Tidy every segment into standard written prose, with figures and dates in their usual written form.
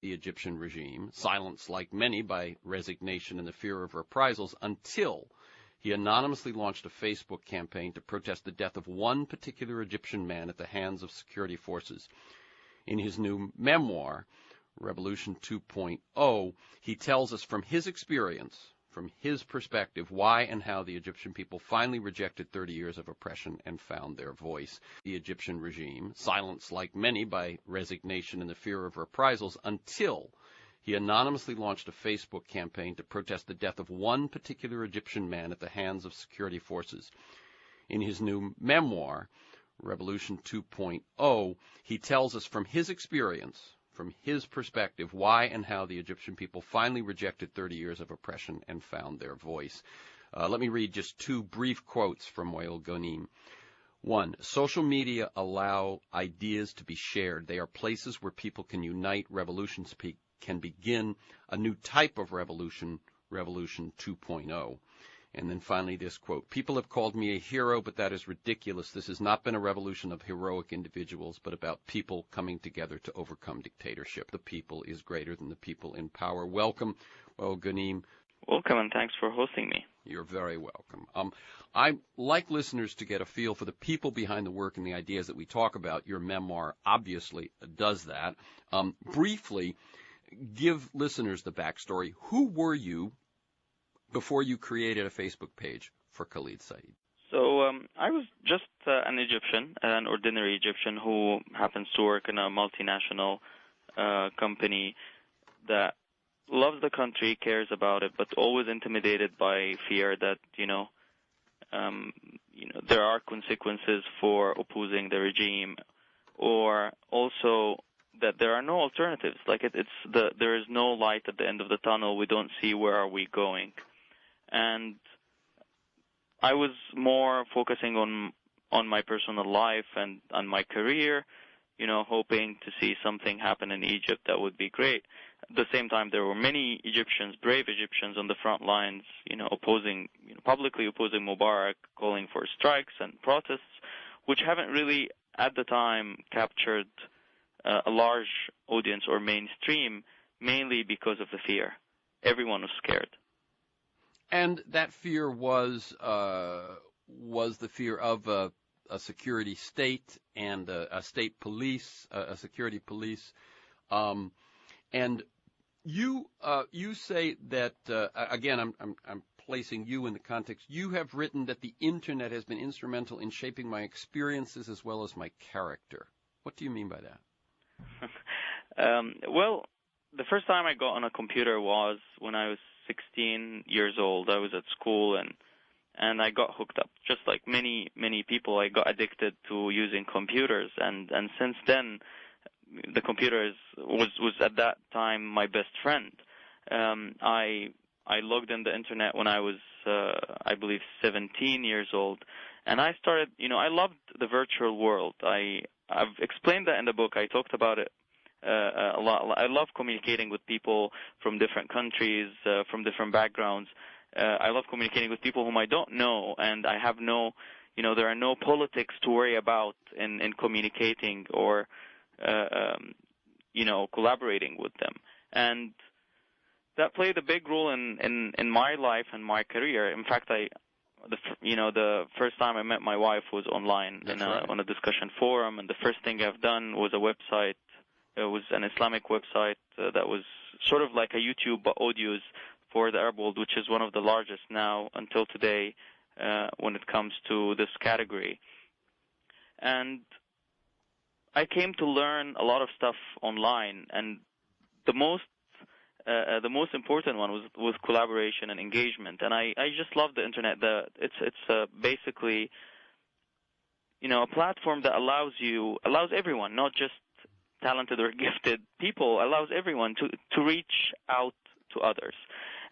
the Egyptian regime, silenced like many by resignation and the fear of reprisals, until he anonymously launched a Facebook campaign to protest the death of one particular Egyptian man at the hands of security forces. In his new memoir, Revolution 2.0, he tells us from his experience, from his perspective, why and how the Egyptian people finally rejected 30 years of oppression and found their voice. The Egyptian regime, silenced like many by resignation and the fear of reprisals, until he anonymously launched a Facebook campaign to protest the death of one particular Egyptian man at the hands of security forces. In his new memoir, Revolution 2.0, he tells us from his experience, from his perspective, why and how the Egyptian people finally rejected 30 years of oppression and found their voice. Let me read just two brief quotes from Wael Ghonim. One, social media allow ideas to be shared. They are places where people can unite, revolutions can begin, a new type of revolution, Revolution 2.0. And then finally this quote, people have called me a hero, but that is ridiculous. This has not been a revolution of heroic individuals, but about people coming together to overcome dictatorship. The people is greater than the people in power. Welcome, Wael Ghonim. Welcome, and thanks for hosting me. You're very welcome. I like listeners to get a feel for the people behind the work and the ideas that we talk about. Your memoir obviously does that. Briefly, give listeners the backstory. Who were you before you created a Facebook page for Khalid Said? So I was just an Egyptian, an ordinary Egyptian who happens to work in a multinational company that loves the country, cares about it, but always intimidated by fear that, there are consequences for opposing the regime, or also that there are no alternatives. Like there is no light at the end of the tunnel. We don't see where are we going. And I was more focusing on my personal life and on my career, hoping to see something happen in Egypt that would be great. At the same time, there were many Egyptians, brave Egyptians on the front lines, publicly opposing Mubarak, calling for strikes and protests, which haven't really, at the time, captured a large audience or mainstream, mainly because of the fear. Everyone was scared. And that fear was the fear of a security state and a state police, a security police. And you say that again, I'm placing you in the context. You have written that the internet has been instrumental in shaping my experiences as well as my character. What do you mean by that? Well, the first time I got on a computer was when I was 16 years old. I was at school and I got hooked up. Just like many people, I got addicted to using computers, and since then the computer was at that time my best friend. I logged in the internet when I was I believe 17 years old, and I started, I loved the virtual world. I've explained that in the book. I talked about it a lot. I love communicating with people from different countries, from different backgrounds. I love communicating with people whom I don't know, and I have no, there are no politics to worry about in communicating or, collaborating with them. And that played a big role in my life and my career. In fact, the first time I met my wife was online on a discussion forum, and the first thing I've done was a website. It was an Islamic website that was sort of like a YouTube but audios for the Arab world, which is one of the largest now until today when it comes to this category. And I came to learn a lot of stuff online, and the most important one was collaboration and engagement. And I just love the internet. It's basically a platform that allows everyone, not just talented or gifted people, allows everyone to reach out to others.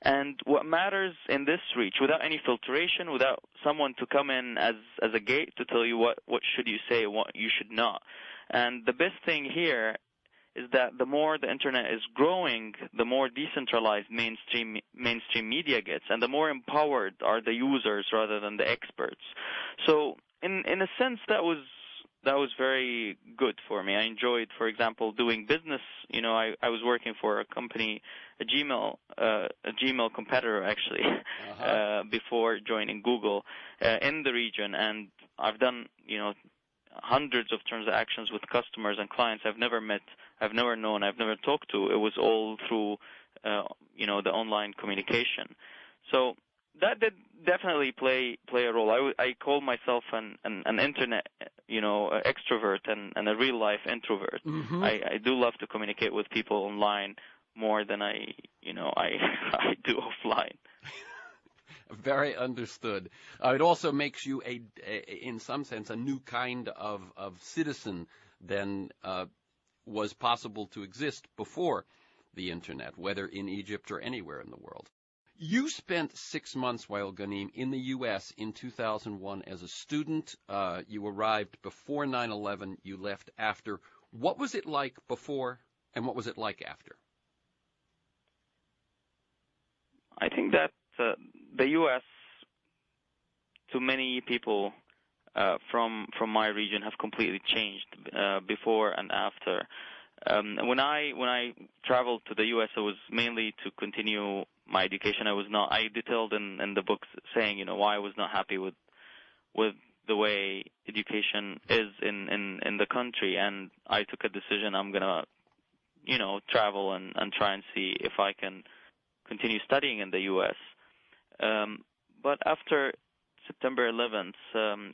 And what matters in this reach, without any filtration, without someone to come in as a gate to tell you what should you say, what you should not. And the best thing here is that the more the internet is growing, the more decentralized mainstream media gets, and the more empowered are the users rather than the experts. So in a sense, that was was very good for me. I enjoyed, for example, doing business. I was working for a company, a Gmail competitor actually, before joining Google in the region, and I've done hundreds of transactions with customers and clients I've never met, I've never known, I've never talked to. It was all through the online communication. So that did definitely play a role. I call myself an internet extrovert and a real life introvert. Mm-hmm. I do love to communicate with people online more than I do offline. Very understood. It also makes you in some sense, a new kind of citizen than was possible to exist before the internet, whether in Egypt or anywhere in the world. You spent 6 months, Wael Ghonim, in the U.S. in 2001 as a student. You arrived before 9/11. You left after. What was it like before, and what was it like after? I think that the U.S., to many people from my region, have completely changed before and after. When I traveled to the U.S., it was mainly to continue my education. I detailed in the book saying, why I was not happy with the way education is in the country, and I took a decision. I'm gonna, travel and try and see if I can continue studying in the U.S. But after September 11th,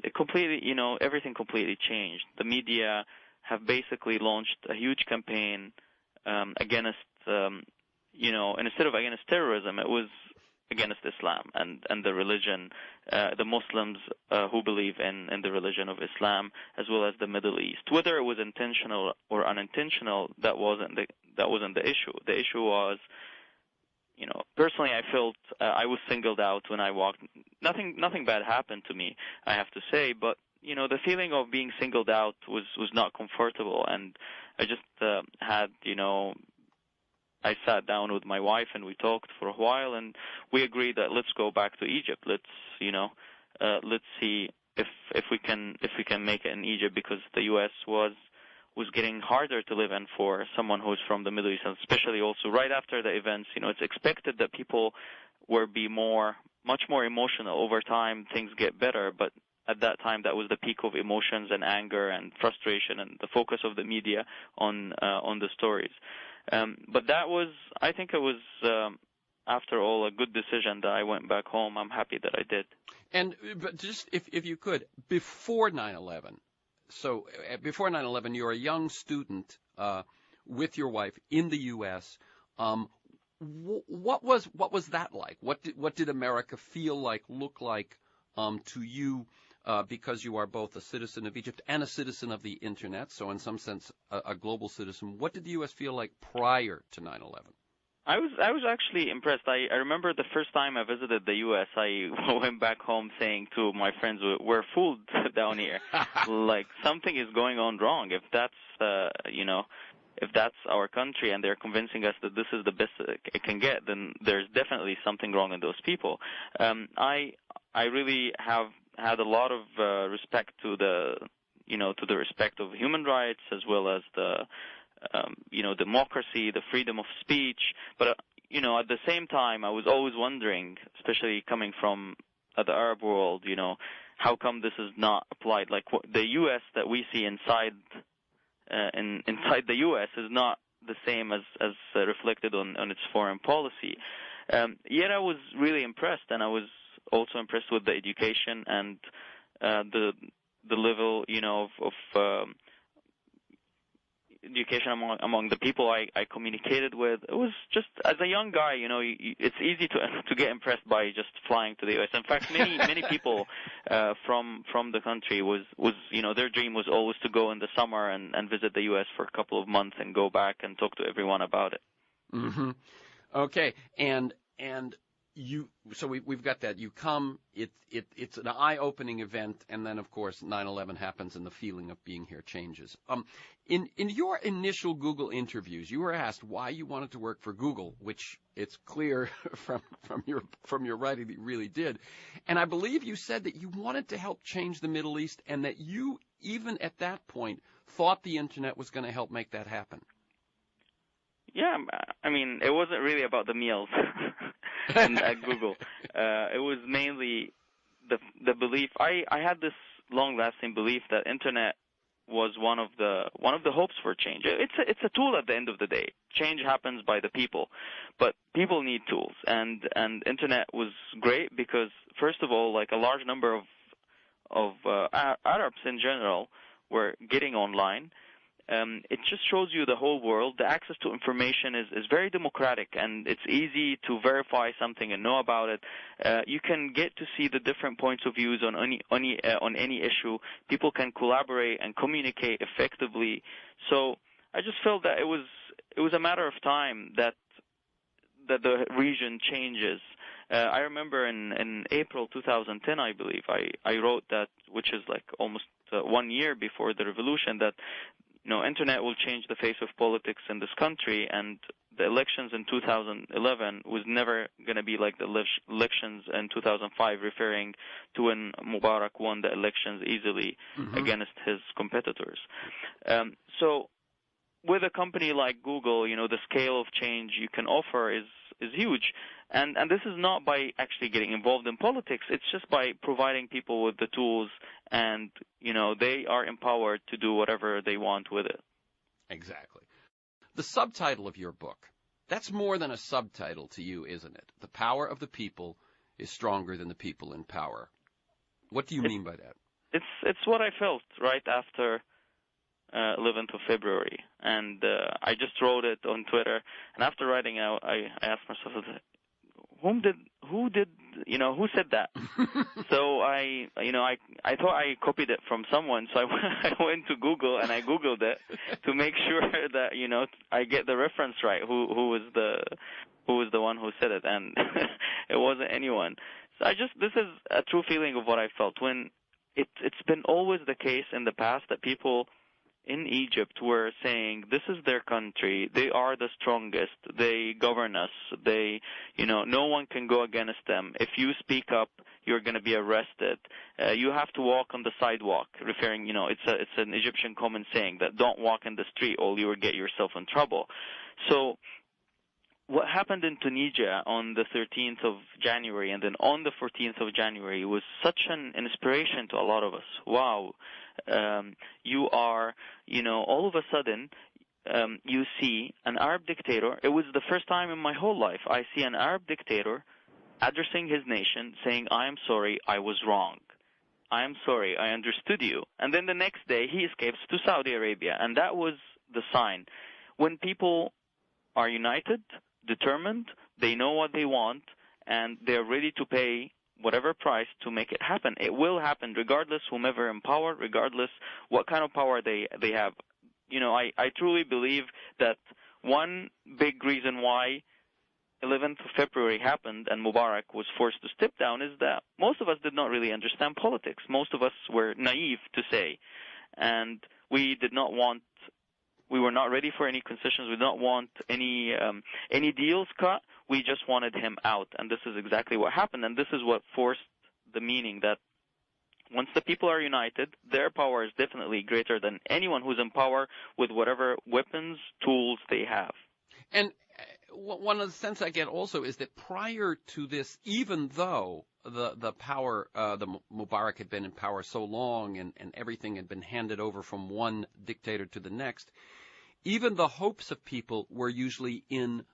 it completely, everything completely changed. The media have basically launched a huge campaign against, instead of against terrorism, it was against Islam and the religion, the Muslims who believe in the religion of Islam, as well as the Middle East. Whether it was intentional or unintentional, that wasn't the issue. The issue was, personally, I felt I was singled out when I walked. Nothing bad happened to me, I have to say, but the feeling of being singled out was not comfortable, and I just had, I sat down with my wife and we talked for a while, and we agreed that let's go back to Egypt. Let's see if we can make it in Egypt, because the U.S. was getting harder to live in for someone who's from the Middle East, and especially also right after the events. It's expected that people will be much more emotional. Over time, things get better, but at that time, that was the peak of emotions and anger and frustration, and the focus of the media on the stories. But I think it was, after all, a good decision that I went back home. I'm happy that I did. But just if you could, before 9/11. So before 9/11, you're a young student with your wife in the U.S. What was that like? What did America feel like, look like to you? Because you are both a citizen of Egypt and a citizen of the Internet, so in some sense a global citizen. What did the U.S. feel like prior to 9/11? I was actually impressed. I remember the first time I visited the U.S., I went back home saying to my friends, we're fooled down here. Like, something is going on wrong. If that's, if that's our country and they're convincing us that this is the best it can get, then there's definitely something wrong in those people. I really have had a lot of respect to the respect of human rights, as well as the democracy, the freedom of speech. But at the same time, I was always wondering, especially coming from the Arab world, how come this is not applied? Like, the U.S. that we see inside the U.S. is not the same as reflected on its foreign policy. Yet I was really impressed, and I was also impressed with the education and the level, of education among the people I communicated with. It was just, as a young guy, it's easy to get impressed by just flying to the U.S. In fact, many people from the country was their dream was always to go in the summer and visit the U.S. for a couple of months and go back and talk to everyone about it. Mm-hmm. Okay, and so we've got that. You come, it's an eye-opening event, and then, of course, 9/11 happens, and the feeling of being here changes. In your initial Google interviews, you were asked why you wanted to work for Google, which it's clear from your writing that you really did. And I believe you said that you wanted to help change the Middle East, and that you even at that point, thought the Internet was going to help make that happen. Yeah, I mean, it wasn't really about the meals at Google. It was mainly the belief. I had this long-lasting belief that Internet was one of the hopes for change. It's a tool at the end of the day. Change happens by the people, but people need tools, and Internet was great because, first of all, like a large number of Arabs in general were getting online. It just shows you the whole world. The access to information is very democratic, and it's easy to verify something and know about it. You can get to see the different points of views on any issue. People can collaborate and communicate effectively. So I just felt that it was a matter of time that the region changes. I remember in April 2010, I believe, I wrote that, which is like almost 1 year before the revolution, that Internet will change the face of politics in this country, and the elections in 2011 was never going to be like the elections in 2005, referring to when Mubarak won the elections easily against his competitors. So with a company like Google, the scale of change you can offer is huge. And this is not by actually getting involved in politics. It's just by providing people with the tools, and, they are empowered to do whatever they want with it. Exactly. The subtitle of your book, that's more than a subtitle to you, isn't it? The power of the people is stronger than the people in power. What do you mean by that? It's what I felt right after 11th of February. And I just wrote it on Twitter. And after writing it, I asked myself, who said that? So I thought I copied it from someone. So I went to Google and I Googled it to make sure that, I get the reference right. Who was the one who said it? And it wasn't anyone. So this is a true feeling of what I felt when it's been always the case in the past that people in Egypt were saying, this is their country, they are the strongest, they govern us, no one can go against them. If you speak up, you're going to be arrested. You have to walk on the sidewalk, referring, it's an Egyptian common saying that don't walk in the street or you will get yourself in trouble. So what happened in Tunisia on the 13th of January and then on the 14th of January was such an inspiration to a lot of us. Wow. You are, all of a sudden, you see an Arab dictator. It was the first time in my whole life I see an Arab dictator addressing his nation saying, I am sorry, I was wrong. I am sorry, I understood you. And then the next day he escapes to Saudi Arabia. And that was the sign. When people are united, determined, they know what they want, and they're ready to pay whatever price to make it happen. It will happen regardless whomever in power, regardless what kind of power they have. I truly believe that one big reason why 11th of February happened and Mubarak was forced to step down is that most of us did not really understand politics. Most of us were naive, to say, and we were not ready for any concessions. We did not want any deals cut. We just wanted him out, and this is exactly what happened. And this is what forced the meaning that once the people are united, their power is definitely greater than anyone who's in power with whatever weapons, tools they have. And one of the sense I get also is that prior to this, even though the power, the Mubarak had been in power so long and everything had been handed over from one dictator to the next, even the hopes of people were usually in,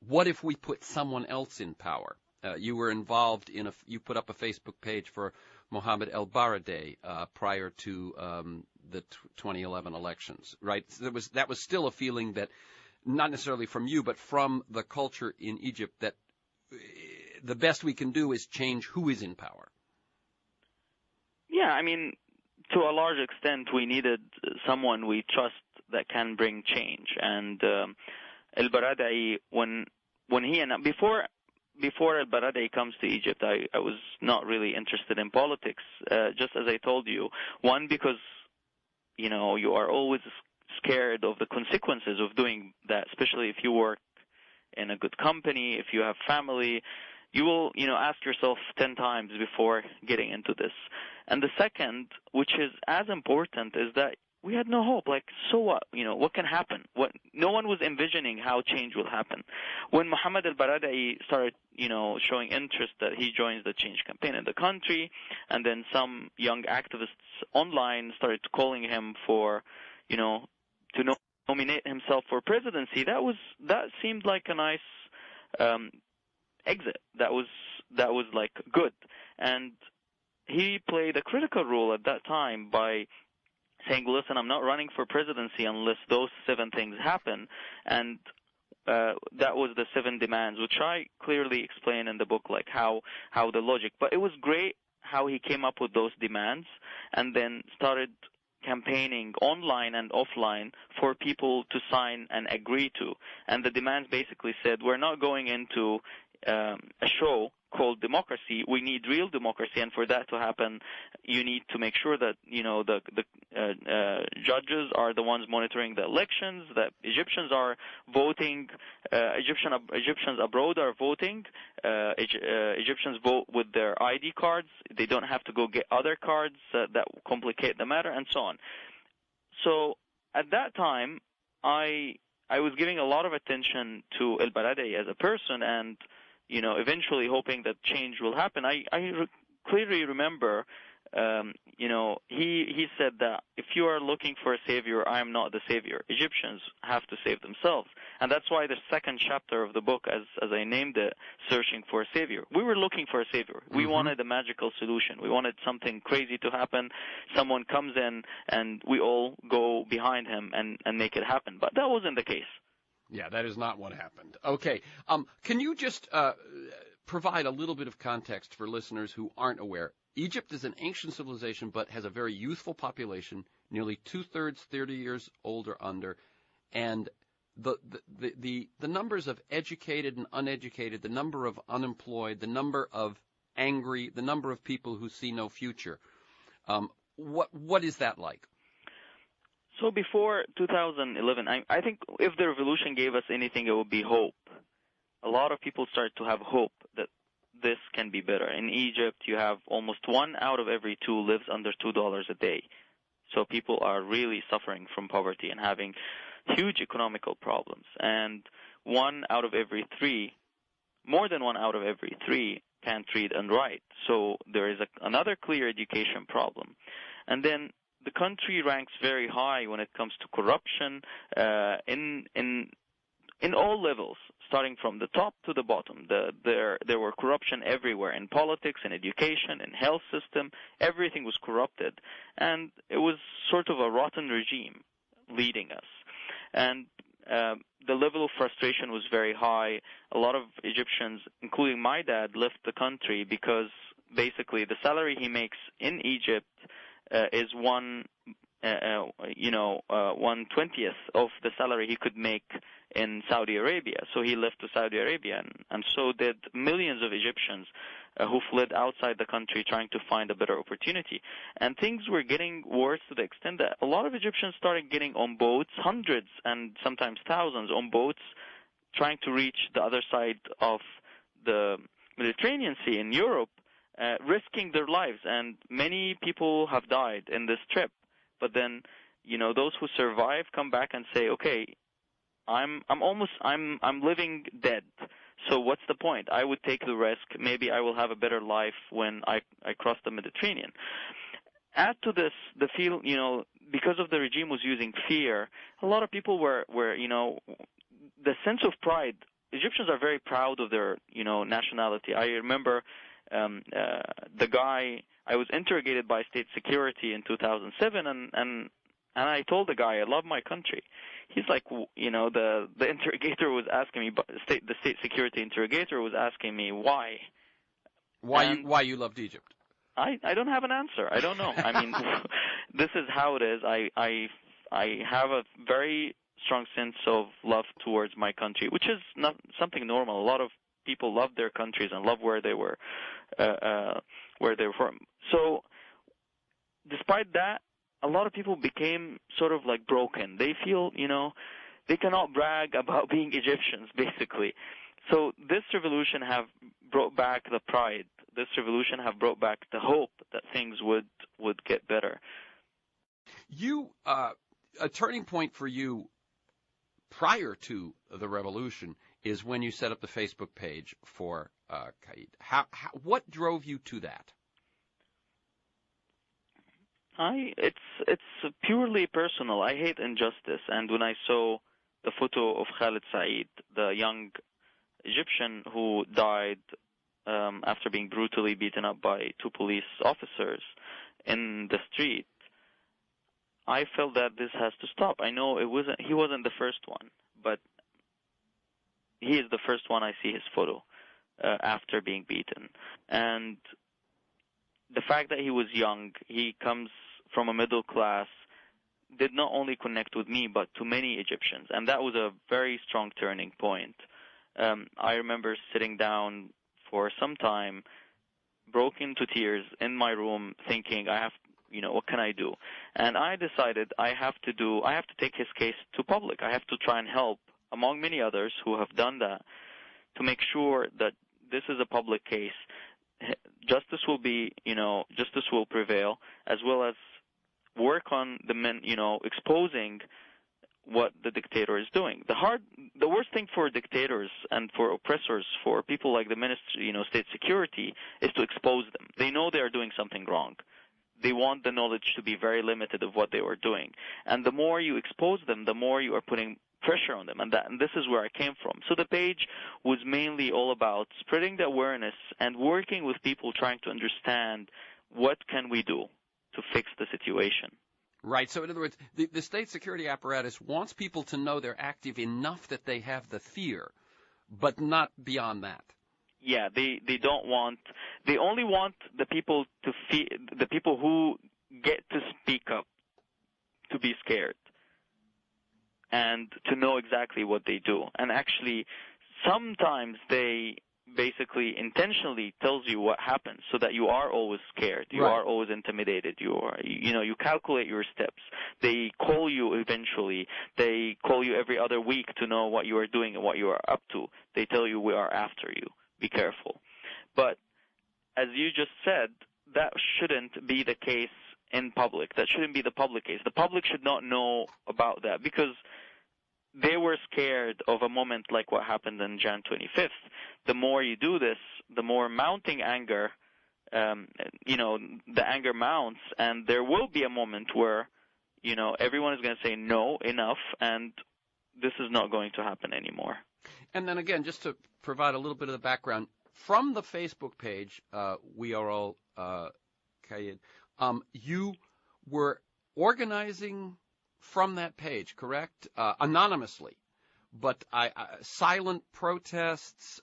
what if we put someone else in power? You were involved you put up a Facebook page for Mohammed el-Baradei prior to the 2011 elections, right? So that was still a feeling that, not necessarily from you, but from the culture in Egypt, that the best we can do is change who is in power. Yeah, I mean, to a large extent, we needed someone we trust that can bring change. And el-Baradei, when he before el-Baradei comes to Egypt, I was not really interested in politics, just as I told you. One, because you are always scared of the consequences of doing that, especially if you work in a good company, if you have family. you will, ask yourself 10 times before getting into this. And the second, which is as important, is that we had no hope. Like, so what? What can happen? No one was envisioning how change will happen. When Mohammed al-Baradei started, showing interest that he joins the change campaign in the country, and then some young activists online started calling him for, to nominate himself for presidency, that seemed like a nice exit. That was like good. And he played a critical role at that time by saying, listen, I'm not running for presidency unless those 7 things happen. And that was the 7 demands, which I clearly explain in the book, like how the logic. But it was great how he came up with those demands and then started campaigning online and offline for people to sign and agree to. And the demands basically said, we're not going into a show called democracy. We need real democracy, and for that to happen, you need to make sure that the judges are the ones monitoring the elections, that Egyptians are voting, Egyptians abroad are voting, Egyptians vote with their ID cards. They don't have to go get other cards that complicate the matter, and so on. So at that time, I was giving a lot of attention to al-Baradei as a person, and eventually hoping that change will happen. I clearly remember, he said that if you are looking for a savior, I am not the savior. Egyptians have to save themselves. And that's why the second chapter of the book, as I named it, Searching for a Savior. We were looking for a savior. We wanted a magical solution. We wanted something crazy to happen. Someone comes in and we all go behind him and make it happen. But that wasn't the case. Yeah, that is not what happened. Okay. Can you just provide a little bit of context for listeners who aren't aware? Egypt is an ancient civilization but has a very youthful population, nearly 2/3 30 years old or under, and the numbers of educated and uneducated, the number of unemployed, the number of angry, the number of people who see no future. What is that like? So before 2011, I think if the revolution gave us anything, it would be hope. A lot of people started to have hope that this can be better. In Egypt, you have almost 1 out of every 2 lives under $2 a day. So people are really suffering from poverty and having huge economical problems. And 1 out of every 3, more than 1 out of every 3, can't read and write. So there is another clear education problem. And then the country ranks very high when it comes to corruption in all levels, starting from the top to the bottom. There were corruption everywhere, in politics, in education, in health system. Everything was corrupted, and it was sort of a rotten regime leading us. And the level of frustration was very high. A lot of Egyptians, including my dad, left the country because basically the salary he makes in Egypt is 1/20th of the salary he could make in Saudi Arabia. So he left to Saudi Arabia, and so did millions of Egyptians who fled outside the country trying to find a better opportunity. And things were getting worse to the extent that a lot of Egyptians started getting on boats, hundreds and sometimes thousands on boats, trying to reach the other side of the Mediterranean Sea in Europe, risking their lives, and many people have died in this trip. But then, those who survive come back and say, okay, I'm living dead. So what's the point? I would take the risk. Maybe I will have a better life when I cross the Mediterranean. Add to this the feel, because of the regime was using fear, a lot of people were the sense of pride. Egyptians are very proud of their, nationality. I remember the guy, I was interrogated by state security in 2007, and I told the guy, I love my country. He's like, the interrogator was asking me, the state security interrogator was asking me why. Why you loved Egypt? I don't have an answer. I don't know. I mean, this is how it is. I have a very strong sense of love towards my country, which is not something normal. A lot of people love their countries and love where they were from. So despite that, a lot of people became sort of like broken. They feel, they cannot brag about being Egyptians, basically. So this revolution have brought back the pride. This revolution have brought back the hope that things would get better. You, a turning point for you prior to the revolution is when you set up the Facebook page for Qaid. What drove you to that? It's purely personal. I hate injustice, and when I saw the photo of Khalid Said, the young Egyptian who died after being brutally beaten up by two police officers in the street, I felt that this has to stop. I know he wasn't the first one, but he is the first one I see his photo after being beaten. And the fact that he was young, he comes from a middle class, did not only connect with me, but to many Egyptians. And that was a very strong turning point. I remember sitting down for some time, broke into tears in my room, thinking, what can I do? And I decided I have to take his case to public. I have to try and help, among many others who have done that, to make sure that this is a public case. Justice will prevail, as well as work on exposing what the dictator is doing. The worst thing for dictators and for oppressors, for people like the ministry, state security, is to expose them. They know they are doing something wrong. They want the knowledge to be very limited of what they were doing. And the more you expose them, the more you are putting pressure on them. And this is where I came from. So the page was mainly all about spreading the awareness and working with people trying to understand what can we do to fix the situation. Right. So in other words, the state security apparatus wants people to know they're active enough that they have the fear, but not beyond that. Yeah, they only want the people the people who get to speak up, to be scared, and to know exactly what they do. And actually, sometimes they basically intentionally tells you what happens so that you are always scared, you Right. are always intimidated, you calculate your steps. They call you eventually. They call you every other week to know what you are doing and what you are up to. They tell you, we are after you. Be careful. But as you just said, that shouldn't be the case in public. That shouldn't be the public case. The public should not know about that because they were scared of a moment like what happened on Jan 25th. The more you do this, the more mounting anger, the anger mounts, and there will be a moment where, everyone is going to say, no, enough, and this is not going to happen anymore. And then again, just to provide a little bit of the background, from the Facebook page, We Are All Qaid, you were organizing from that page, correct? Anonymously, but silent protests,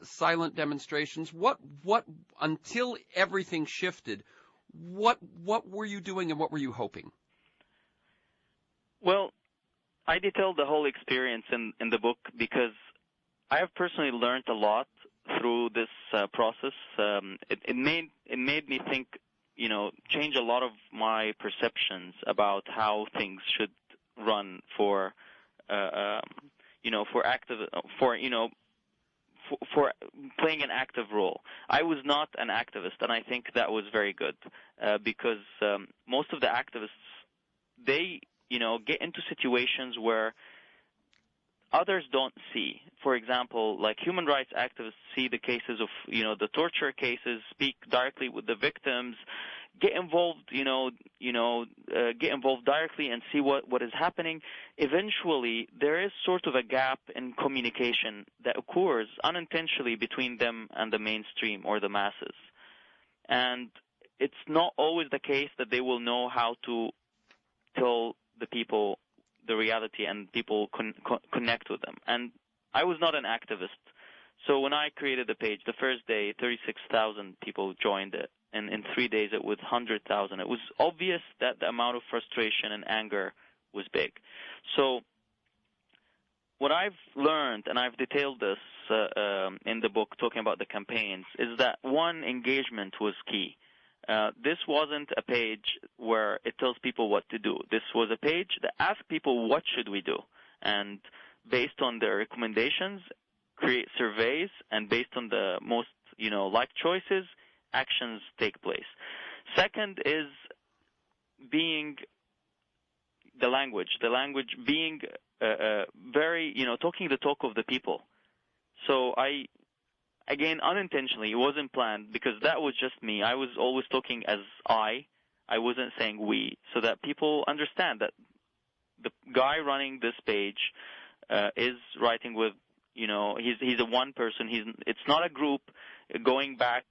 silent demonstrations. What until everything shifted, what were you doing and what were you hoping? Well, I detailed the whole experience in the book because I have personally learned a lot through this process. It made me think, change a lot of my perceptions about how things should run for playing an active role. I was not an activist, and I think that was very good because most of the activists, they get into situations where others don't see. For example, like human rights activists see the cases of, the torture cases, speak directly with the victims, get involved, get involved directly and see what is happening. Eventually, there is sort of a gap in communication that occurs unintentionally between them and the mainstream or the masses. And it's not always the case that they will know how to tell the people the reality and people connect with them. And I was not an activist. So when I created the page, the first day, 36,000 people joined it. And in 3 days, it was 100,000. It was obvious that the amount of frustration and anger was big. So what I've learned, and I've detailed this in the book talking about the campaigns, is that one, engagement was key. This wasn't a page where it tells people what to do. This was a page that asked people, what should we do? And based on their recommendations, create surveys, and based on the most, liked choices, actions take place. Second is being the language being very, talking the talk of the people. So again, unintentionally, it wasn't planned, because that was just me. I was always talking as I wasn't saying we, so that people understand that the guy running this page is writing with, he's a one person. It's not a group going back,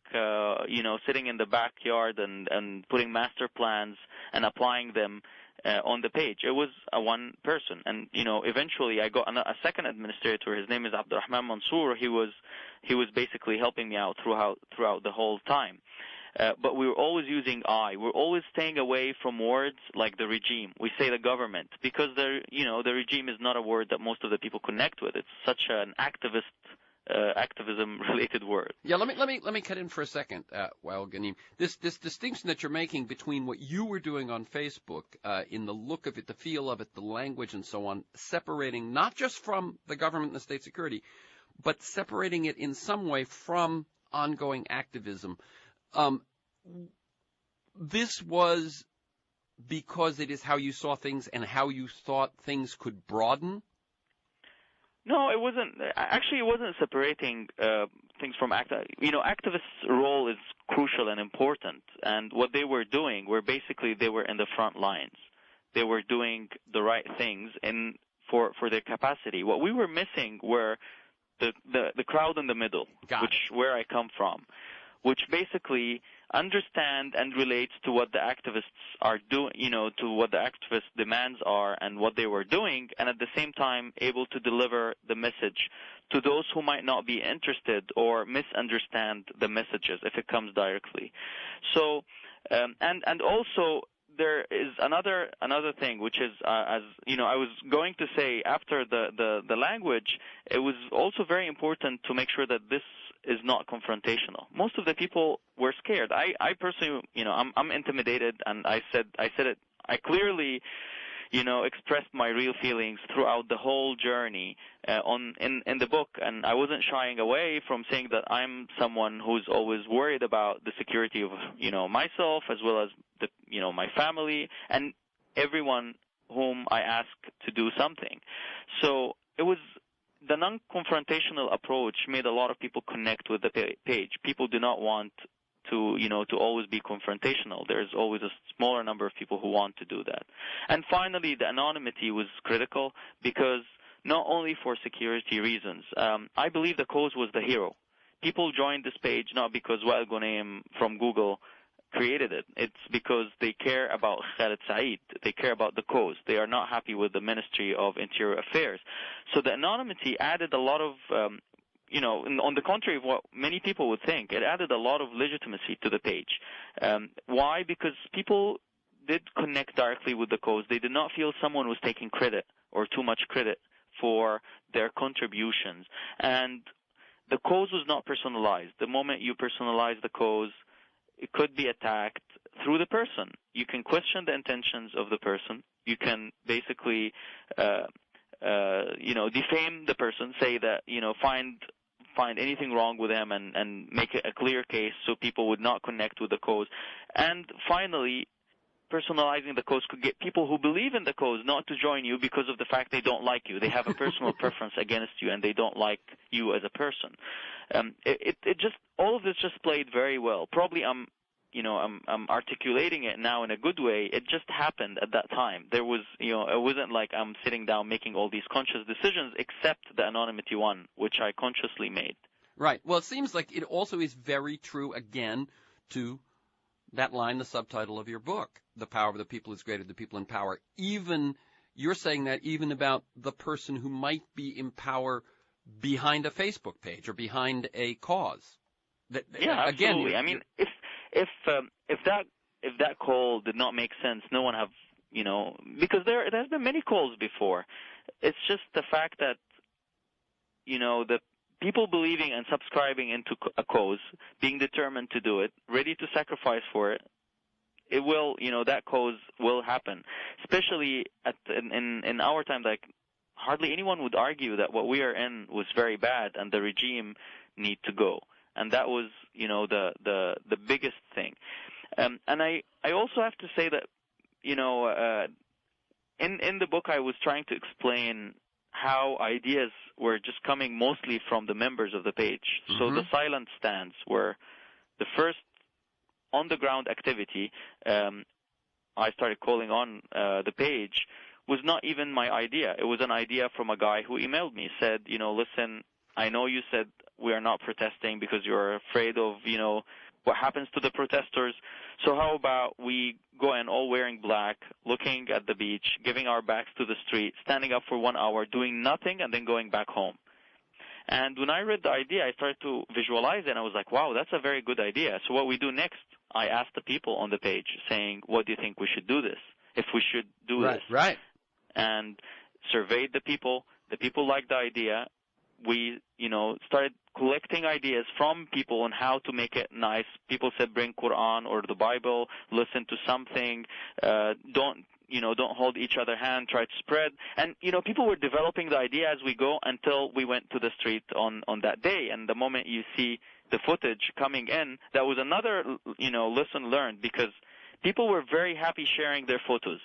sitting in the backyard and putting master plans and applying them on the page. It was a one person. And, eventually I got a second administrator. His name is Abdurrahman Mansour. He was basically helping me out throughout the whole time. But we were always using I. We're always staying away from words like the regime. We say the government, because the regime is not a word that most of the people connect with. It's such an activism-related word. Yeah, let me cut in for a second, Wael Ghonim. This distinction that you're making between what you were doing on Facebook, in the look of it, the feel of it, the language, and so on, separating not just from the government and the state security, but separating it in some way from ongoing activism. This was because it is how you saw things and how you thought things could broaden? No, it wasn't. Actually, it wasn't separating things from activists' role is crucial and important. And what they were doing they were in the front lines. They were doing the right things for their capacity. What we were missing were the crowd in the middle, where I come from, which basically understand and relates to what the activists are doing, to what the activist demands are and what they were doing, and at the same time able to deliver the message to those who might not be interested or misunderstand the messages if it comes directly. So, and also there is another thing, which is, as I was going to say after the language, it was also very important to make sure that this is not confrontational. Most of the people were scared. I personally, I'm intimidated, and I said it. I clearly, expressed my real feelings throughout the whole journey in the book, and I wasn't shying away from saying that I'm someone who's always worried about the security of myself, as well as my family and everyone whom I ask to do something. So it was. The non-confrontational approach made a lot of people connect with the page. People do not want to always be confrontational. There's always a smaller number of people who want to do that. And finally, the anonymity was critical, because not only for security reasons. I believe the cause was the hero. People joined this page not because Wael Ghonim from Google created it. It's because they care about Khaled Said. They care about the cause. They are not happy with the Ministry of Interior Affairs. So the anonymity added a lot of, on the contrary of what many people would think, it added a lot of legitimacy to the page. Why? Because people did connect directly with the cause. They did not feel someone was taking credit or too much credit for their contributions. And the cause was not personalized. The moment you personalize the cause, it could be attacked through the person. You can question the intentions of the person. You can basically, defame the person, say that, find anything wrong with him and make it a clear case so people would not connect with the cause. And finally, personalizing the cause could get people who believe in the cause not to join you because of the fact they don't like you. They have a personal preference against you, and they don't like you as a person. It just, all of this just played very well. Probably I'm articulating it now in a good way. It just happened at that time. There was, it wasn't like I'm sitting down making all these conscious decisions, except the anonymity one, which I consciously made. Right. Well, it seems like it also is very true, again, to that line, the subtitle of your book, The Power of the People is Greater than the People in Power. Even, you're saying that even about the person who might be in power behind a Facebook page or behind a cause. Yeah, absolutely. I mean, if that call did not make sense, no one have, because there's been many calls before. It's just the fact that, the people believing and subscribing into a cause, being determined to do it, ready to sacrifice for it, it will, that cause will happen. Especially in our time, like hardly anyone would argue that what we are in was very bad and the regime need to go. And that was, the biggest thing. And I also have to say that, in the book I was trying to explain how ideas were just coming mostly from the members of the page. Mm-hmm. So the silent stands were the first on-the-ground activity I started calling on the page was not even my idea. It was an idea from a guy who emailed me, said, listen, I know you said we are not protesting because you're afraid of, what happens to the protesters. So how about we go in all wearing black, looking at the beach, giving our backs to the street, standing up for 1 hour, doing nothing, and then going back home. And when I read the idea, I started to visualize it, and I was like, wow, that's a very good idea. So what we do next, I asked the people on the page saying, what do you think we should do this? If we should do this. Right. And surveyed the people. The people liked the idea. We, started collecting ideas from people on how to make it nice. People said bring Quran or the Bible, listen to something, don't hold each other hand, try to spread. And, people were developing the idea as we go until we went to the street on that day. And the moment you see the footage coming in, that was another, lesson learned, because people were very happy sharing their photos.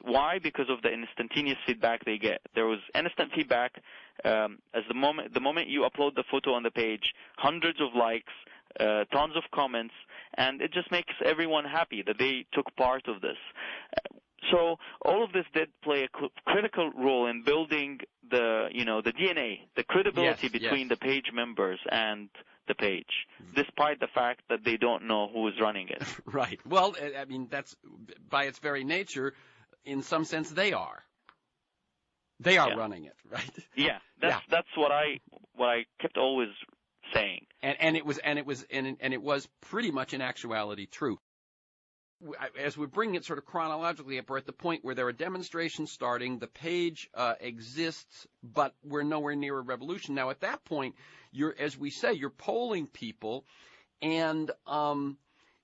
Why? Because of the instantaneous feedback they get. There was instant feedback. As the moment you upload the photo on the page, hundreds of likes, tons of comments, and it just makes everyone happy that they took part of this. So all of this did play a critical role in building the DNA, the credibility between the page members and the page, despite the fact that they don't know who is running it. Right. Well, I mean, that's by its very nature, in some sense, they are. They are running it, right? Yeah. That's what I kept always saying. And it was pretty much in actuality true. As we bring it sort of chronologically up, we're at the point where there are demonstrations starting. The page exists, but we're nowhere near a revolution. Now, at that point, as we say, you're polling people, and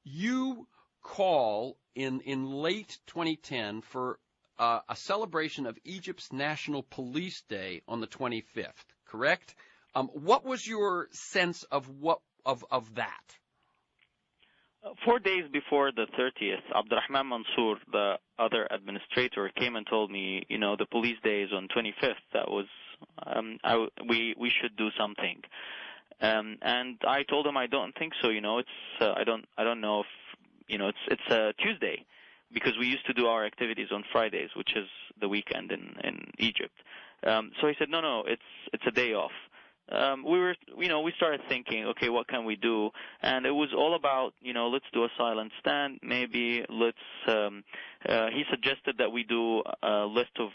you call in late 2010 for a celebration of Egypt's National Police Day on the 25th. Correct? What was your sense of that? 4 days before the 30th, Abdurrahman Mansour, the other administrator, came and told me, the police day is on 25th. That was, we should do something. And I told him I don't think so. It's I don't know if it's a Tuesday, because we used to do our activities on Fridays, which is the weekend in Egypt. So he said, no, it's a day off. We started thinking, okay, what can we do? And it was all about, let's do a silent stand. Maybe he suggested that we do a list of,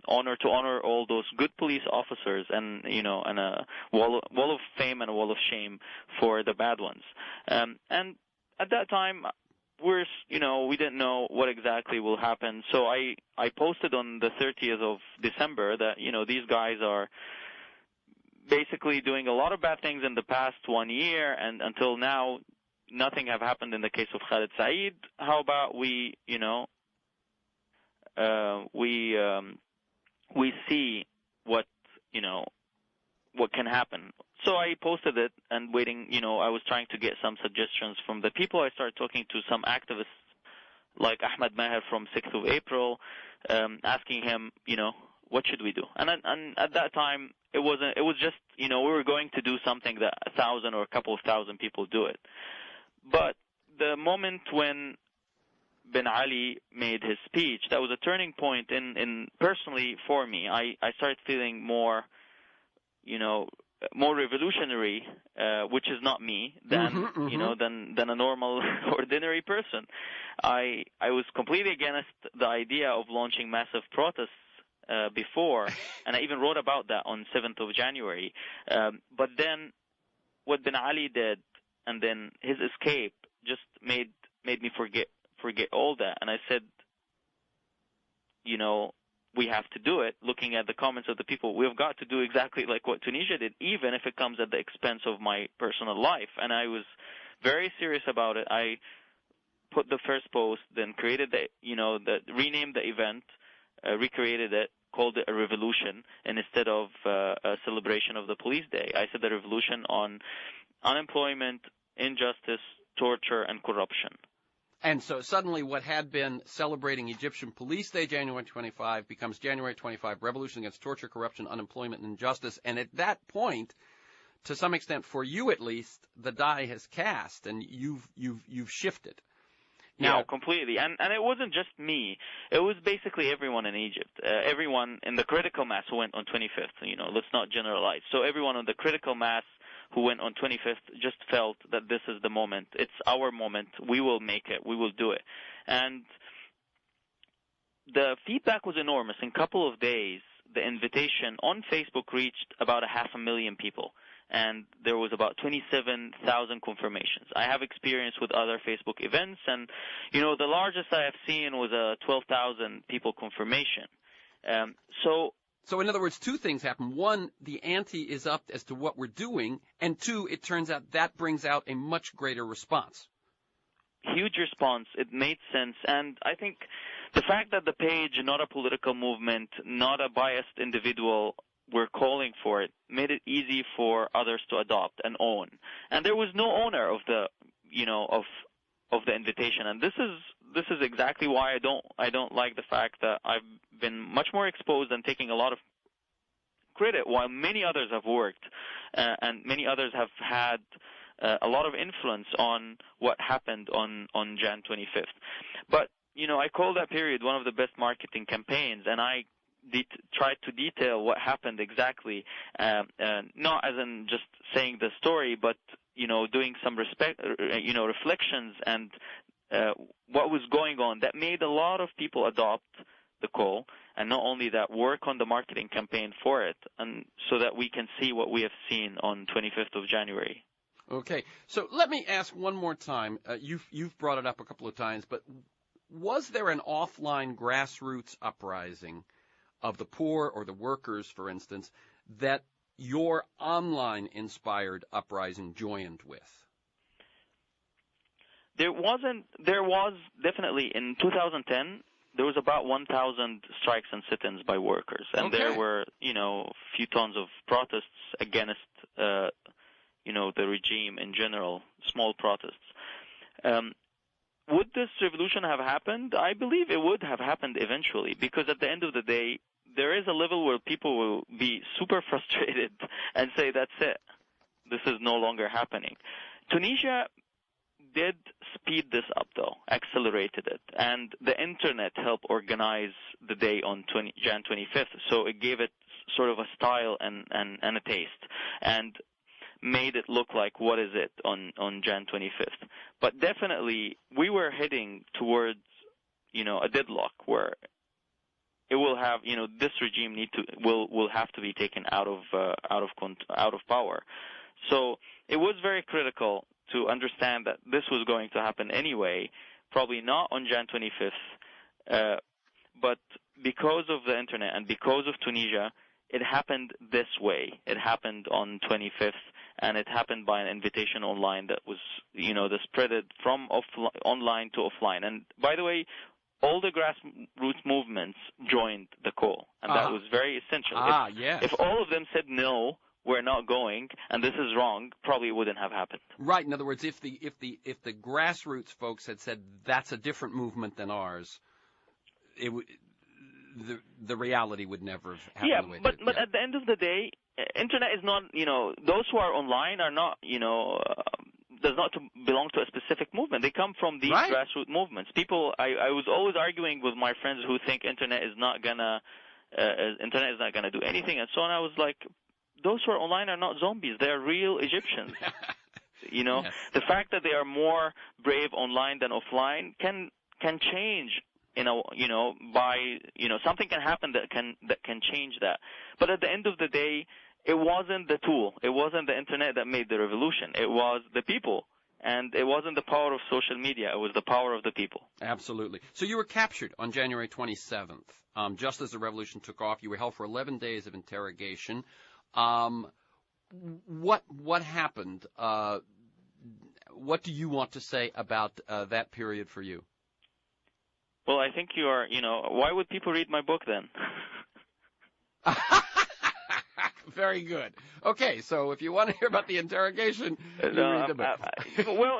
honor all those good police officers, and, and a wall of fame and a wall of shame for the bad ones. And at that time, we didn't know what exactly will happen. So I posted on the 30th of December that, these guys are basically doing a lot of bad things in the past 1 year, and until now, nothing have happened in the case of Khalid Saeed. How about we see what can happen. So I posted it and waiting, I was trying to get some suggestions from the people. I started talking to some activists like Ahmed Maher from 6th of April, asking him, what should we do? And at that time, it was just, we were going to do something that 1,000 or a couple of thousand people do it. But the moment when Ben Ali made his speech, that was a turning point in personally for me. I started feeling more revolutionary, which is not me, than than a normal ordinary person. I was completely against the idea of launching massive protests before, and I even wrote about that on 7th of January. But then what Ben Ali did, and then his escape, just made me forget all that. And I said, we have to do it. Looking at the comments of the people, we've got to do exactly like what Tunisia did, even if it comes at the expense of my personal life. And I was very serious about it. I put the first post, then created renamed the event, recreated it, called it a revolution instead of a celebration of the police day. I said a revolution on unemployment, injustice, torture, and corruption. And so suddenly what had been celebrating Egyptian Police Day, January 25, becomes January 25, Revolution Against Torture, Corruption, Unemployment, and Injustice. And at that point, to some extent, for you at least, the die has cast, and you've shifted. Now, yeah, completely. And it wasn't just me. It was basically everyone in Egypt. Everyone in the critical mass who went on 25th. Let's not generalize. So everyone on the critical mass who went on 25th just felt that this is the moment. It's our moment. We will make it. We will do it. And the feedback was enormous. In a couple of days, the invitation on Facebook reached about 500,000 people. And there was about 27,000 confirmations. I have experience with other Facebook events, and, the largest I have seen was a 12,000 people confirmation. So in other words, two things happen. One, the ante is up as to what we're doing, and two, it turns out that brings out a much greater response. Huge response. It made sense. And I think the fact that the page, not a political movement, not a biased individual, were calling for it, made it easy for others to adopt and own. And there was no owner of the, of the invitation. And this is exactly why I don't like the fact that I've been much more exposed and taking a lot of credit while many others have worked and many others have had a lot of influence on what happened on Jan 25th. But, I call that period one of the best marketing campaigns, and I tried to detail what happened exactly, not as in just saying the story, but, doing some reflections and what was going on that made a lot of people adopt the call, and not only that, work on the marketing campaign for it, and so that we can see what we have seen on 25th of January. Okay, so let me ask one more time. You've brought it up a couple of times, but was there an offline grassroots uprising of the poor or the workers, for instance, that your online-inspired uprising joined with? There was definitely in 2010, there was about 1,000 strikes and sit-ins by workers. And Okay. There were, a few tons of protests against, the regime in general, small protests. Would this revolution have happened? I believe it would have happened eventually, because at the end of the day, there is a level where people will be super frustrated and say, that's it. This is no longer happening. Tunisia did speed this up, though, accelerated it. And the Internet helped organize the day on Jan 25th, so it gave it sort of a style and a taste, and made it look like what is it on Jan 25th. But definitely, we were heading towards, a deadlock where it will have, this regime will have to be taken out of power. So it was very critical to understand that this was going to happen anyway, probably not on Jan 25th, but because of the Internet and because of Tunisia, it happened this way. It happened on 25th, and it happened by an invitation online that was, that spreaded from online to offline. And by the way, all the grassroots movements joined the call, and that was very essential. Yes. If all of them said no, we're not going, and this is wrong, probably it wouldn't have happened. Right. In other words, if the grassroots folks had said that's a different movement than ours, it would. The reality would never have happened. Yeah, the way but it did. at the end of the day, Internet is not, those who are online are not, does not belong to a specific movement. They come from these grassroots movements. People, I was always arguing with my friends who think Internet is not gonna do anything and so on. I was like, those who are online are not zombies. They are real Egyptians. Yes. The fact that they are more brave online than offline can change. Something can happen that can change that. But at the end of the day, it wasn't the tool. It wasn't the Internet that made the revolution. It was the people. And it wasn't the power of social media. It was the power of the people. Absolutely. So you were captured on January 27th. Just as the revolution took off, you were held for 11 days of interrogation. What happened? What do you want to say about that period for you? Well, I think you are, why would people read my book then? Very good. Okay, so if you want to hear about the interrogation, you read the book. Well,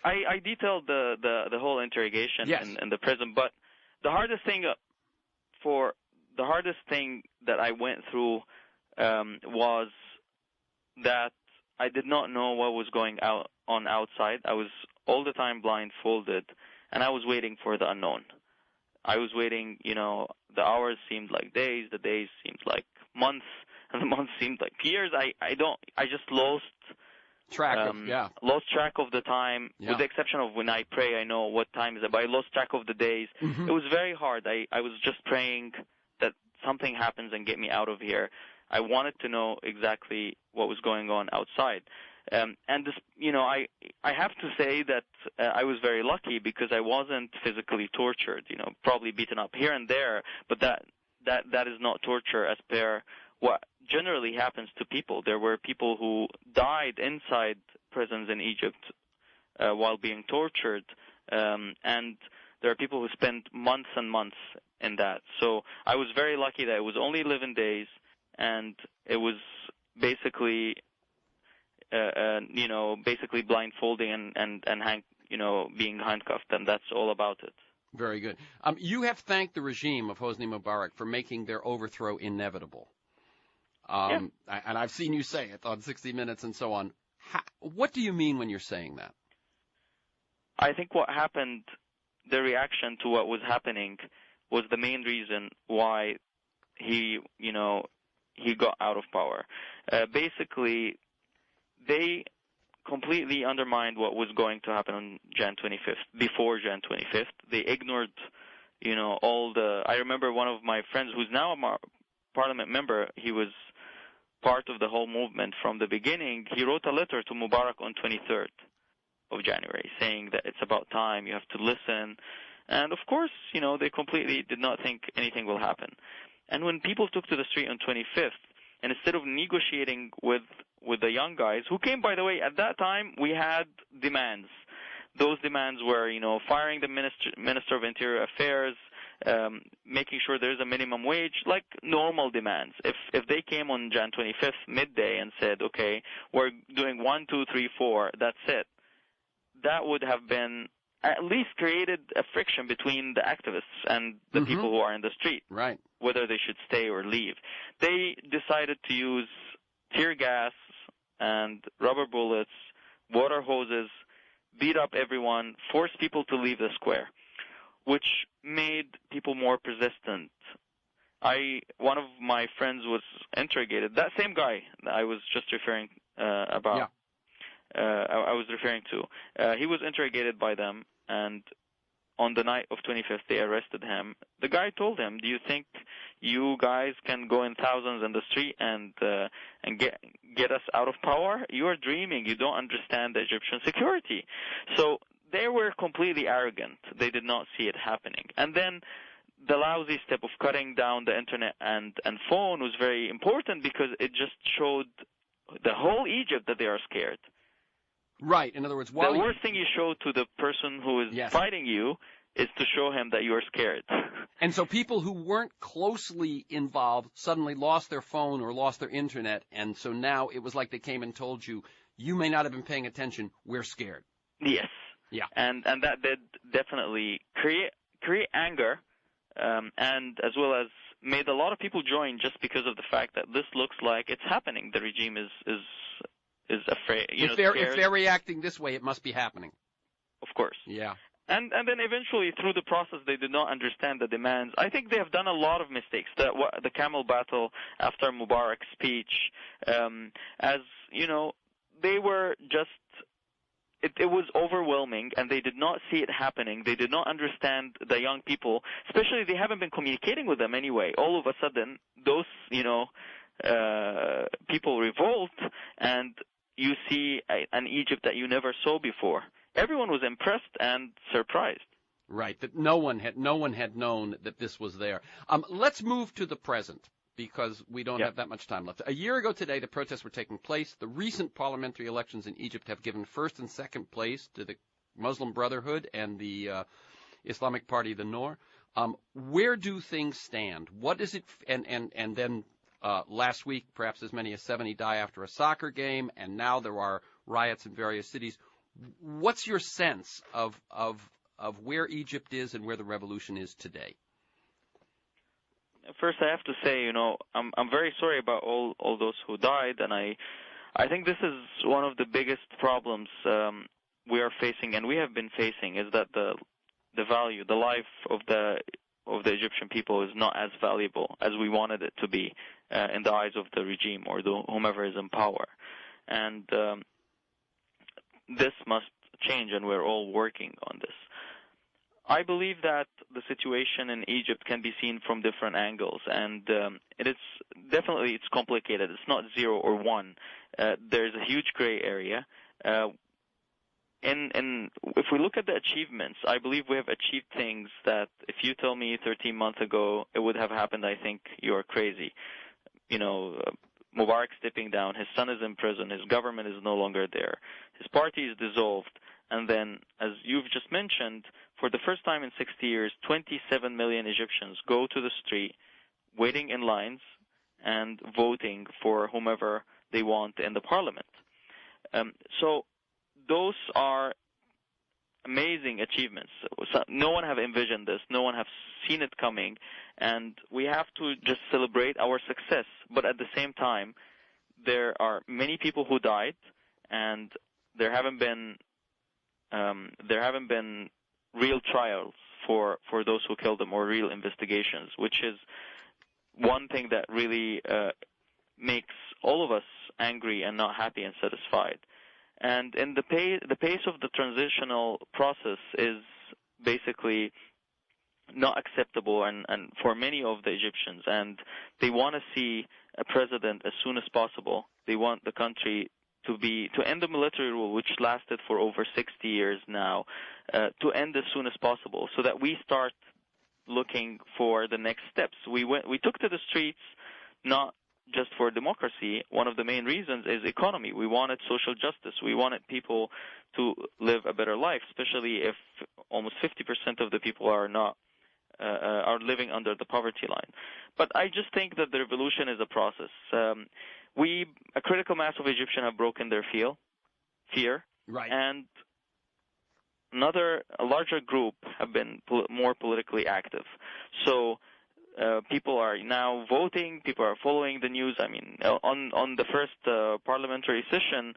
I detailed the whole interrogation in the prison, but the hardest thing that I went through was that I did not know what was going on outside. I was all the time blindfolded, and I was waiting for the unknown. I was waiting, the hours seemed like days, the days seemed like months, and the months seemed like years. I just lost track lost track of the time, yeah. with the exception of when I pray, I know what time is it, but I lost track of the days. Mm-hmm. It was very hard. I was just praying that something happens and get me out of here. I wanted to know exactly what was going on outside. And this, I have to say that I was very lucky because I wasn't physically tortured, probably beaten up here and there, but that is not torture as per what generally happens to people. There were people who died inside prisons in Egypt while being tortured, and there are people who spent months and months in that. So I was very lucky that it was only 11 days, and it was basically basically blindfolding and being handcuffed, and that's all about it. Very good. You have thanked the regime of Hosni Mubarak for making their overthrow inevitable. And I've seen you say it on 60 Minutes and so on. What do you mean when you're saying that? I think what happened, the reaction to what was happening, was the main reason why he got out of power. Basically, they completely undermined what was going to happen on Jan 25th, before Jan 25th. They ignored, I remember one of my friends who's now a parliament member, he was part of the whole movement from the beginning. He wrote a letter to Mubarak on 23rd of January saying that it's about time, you have to listen. And of course, they completely did not think anything will happen. And when people took to the street on 25th, and instead of negotiating with the young guys, who came, by the way, at that time, we had demands. Those demands were, firing the Minister of Interior Affairs, making sure there's a minimum wage, like normal demands. If they came on Jan 25th midday and said, okay, we're doing 1, 2, 3, 4, that's it, that would have been at least created a friction between the activists and the people who are in the street, right? Whether they should stay or leave. They decided to use tear gas and rubber bullets, water hoses, beat up everyone, force people to leave the square, which made people more persistent. One of my friends was interrogated. That same guy I was just referring about. Yeah. I was referring to. He was interrogated by them, and on the night of 25th, they arrested him. The guy told him, "Do you think you guys can go in thousands in the street and get us out of power? You are dreaming. You don't understand the Egyptian security." So they were completely arrogant. They did not see it happening. And then the lousy step of cutting down the internet and phone was very important because it just showed the whole Egypt that they are scared. Right. In other words, the worst thing you show to the person who is fighting you is to show him that you are scared. And so people who weren't closely involved suddenly lost their phone or lost their internet, and so now it was like they came and told you, you may not have been paying attention, we're scared. Yes. Yeah. And that did definitely create anger, and as well as made a lot of people join just because of the fact that this looks like it's happening. The regime is afraid. If they're reacting this way, it must be happening. Of course. Yeah. And then eventually through the process, they did not understand the demands. I think they have done a lot of mistakes. The camel battle after Mubarak's speech, as you know, they were just. It was overwhelming, and they did not see it happening. They did not understand the young people, especially they haven't been communicating with them anyway. All of a sudden, those people revolt, and you see an Egypt that you never saw before. Everyone was impressed and surprised. Right, that no one had known that this was there. Let's move to the present, because we don't have that much time left. A year ago today, the protests were taking place. The recent parliamentary elections in Egypt have given first and second place to the Muslim Brotherhood and the Islamic Party, the Noor. Where do things stand? What is it? And then Last week, perhaps as many as 70 die after a soccer game, and now there are riots in various cities. What's your sense of where Egypt is and where the revolution is today? First, I have to say, I'm very sorry about all those who died, and I think this is one of the biggest problems we are facing, and we have been facing, is that the value, the life of the Egyptian people is not as valuable as we wanted it to be in the eyes of the regime or whomever is in power, and this must change, and we're all working on this. I believe that the situation in Egypt can be seen from different angles, and it's complicated. It's not 0 or 1. There's a huge gray area. If we look at the achievements, I believe we have achieved things that if you tell me 13 months ago it would have happened, I think you're crazy. Mubarak stepping down, his son is in prison, his government is no longer there, his party is dissolved, and then, as you've just mentioned, for the first time in 60 years, 27 million Egyptians go to the street, waiting in lines and voting for whomever they want in the parliament. So those are amazing achievements. No one have envisioned this. No one have seen it coming. And we have to just celebrate our success. But at the same time, there are many people who died, and there haven't been real trials for those who killed them, or real investigations, which is one thing that really makes all of us angry and not happy and satisfied. And in the pace of the transitional process is basically not acceptable, and for many of the Egyptians, and they want to see a president as soon as possible. They want the country to end the military rule, which lasted for over 60 years now, to end as soon as possible, so that we start looking for the next steps. We took to the streets not just for democracy. One of the main reasons is economy. We wanted social justice. We wanted people to live a better life, especially if almost 50% of the people are living under the poverty line. But I just think that the revolution is a process. A critical mass of Egyptians have broken their fear, right, and a larger group have been more politically active. So people are now voting. People are following the news. I mean, on the first parliamentary session,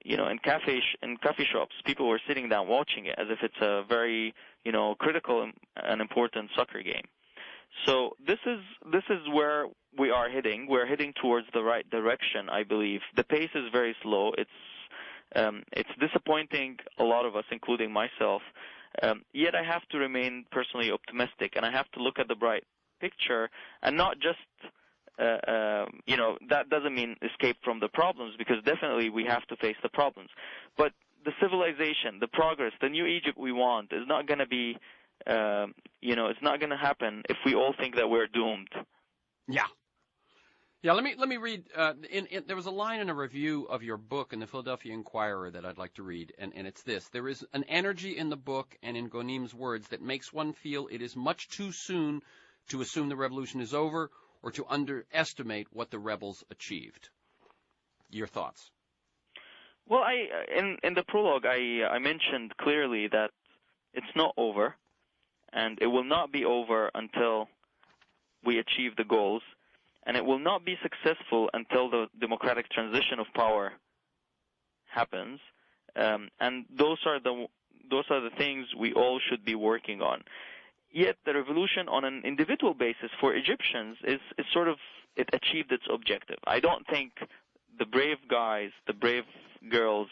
in coffee shops, people were sitting down watching it as if it's a very, critical and important soccer game. So this is where we are heading. We're heading towards the right direction, I believe. The pace is very slow. It's disappointing a lot of us, including myself. Yet I have to remain personally optimistic, and I have to look at the bright picture, and not just that doesn't mean escape from the problems, because definitely we have to face the problems. But the civilization, the progress, the new Egypt we want is not going to be, it's not going to happen if we all think that we're doomed. Yeah. Let me read. There was a line in a review of your book in the Philadelphia Inquirer that I'd like to read, and it's this: there is an energy in the book and in Ghonim's words that makes one feel it is much too soon to assume the revolution is over, or to underestimate what the rebels achieved. Your thoughts? Well, in the prologue, I mentioned clearly that it's not over, and it will not be over until we achieve the goals, and it will not be successful until the democratic transition of power happens. And those are the things we all should be working on. Yet the revolution on an individual basis for Egyptians is it achieved its objective. I don't think the brave guys, the brave girls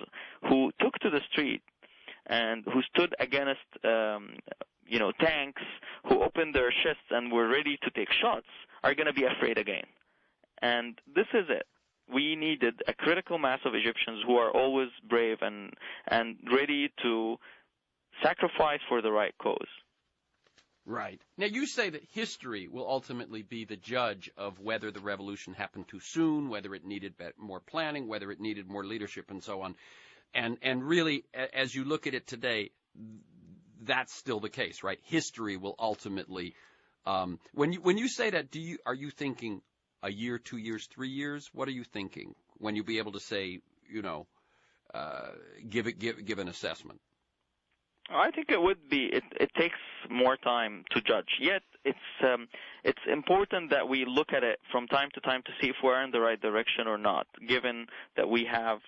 who took to the street and who stood against tanks, who opened their chests and were ready to take shots, are going to be afraid again. And this is it. We needed a critical mass of Egyptians who are always brave and ready to sacrifice for the right cause. Right. Now, you say that history will ultimately be the judge of whether the revolution happened too soon, whether it needed more planning, whether it needed more leadership, and so on. And really, as you look at it today, that's still the case, right? History will ultimately. When you say that, are you thinking a year, 2 years, 3 years? What are you thinking when you'll be able to say, give an assessment? I think it would be. It takes more time to judge. Yet it's important that we look at it from time to time to see if we're in the right direction or not. Given that we have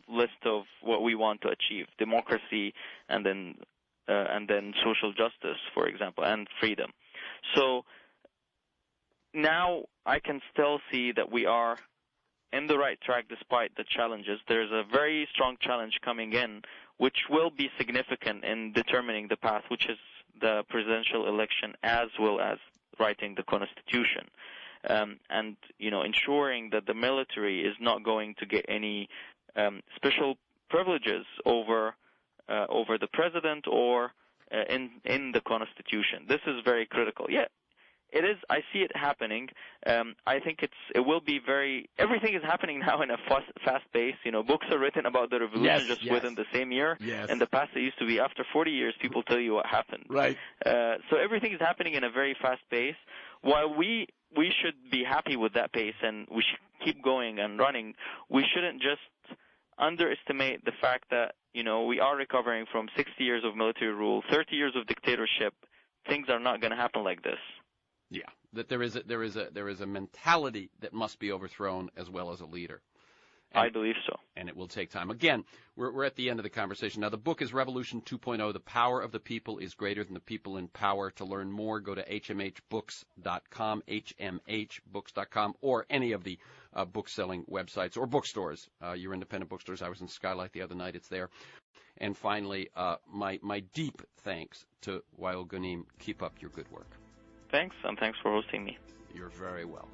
list of what we want to achieve: democracy, and then social justice, for example, and freedom. So now I can still see that we are in the right track despite the challenges. There's a very strong challenge coming in, which will be significant in determining the path, which is the presidential election as well as writing the Constitution. And ensuring that the military is not going to get any special privileges over the president or in the Constitution. This is very critical. Yeah, it is. I see it happening. I think it will be everything is happening now in a fast pace. Books are written about the revolution within the same year. Yes. In the past, it used to be after 40 years, people tell you what happened. Right. So everything is happening in a very fast pace. While we should be happy with that pace and we should keep going and running, we shouldn't just underestimate the fact that, we are recovering from 60 years of military rule, 30 years of dictatorship. Things are not going to happen like this. Yeah, that there is a mentality that must be overthrown as well as a leader. I believe so. And it will take time. Again, we're at the end of the conversation. Now, the book is Revolution 2.0. The power of the people is greater than the people in power. To learn more, go to hmhbooks.com, hmhbooks.com, or any of the book-selling websites or bookstores, your independent bookstores. I was in Skylight the other night. It's there. And finally, my deep thanks to Wael Ghonim. Keep up your good work. Thanks, and thanks for hosting me. You're very welcome.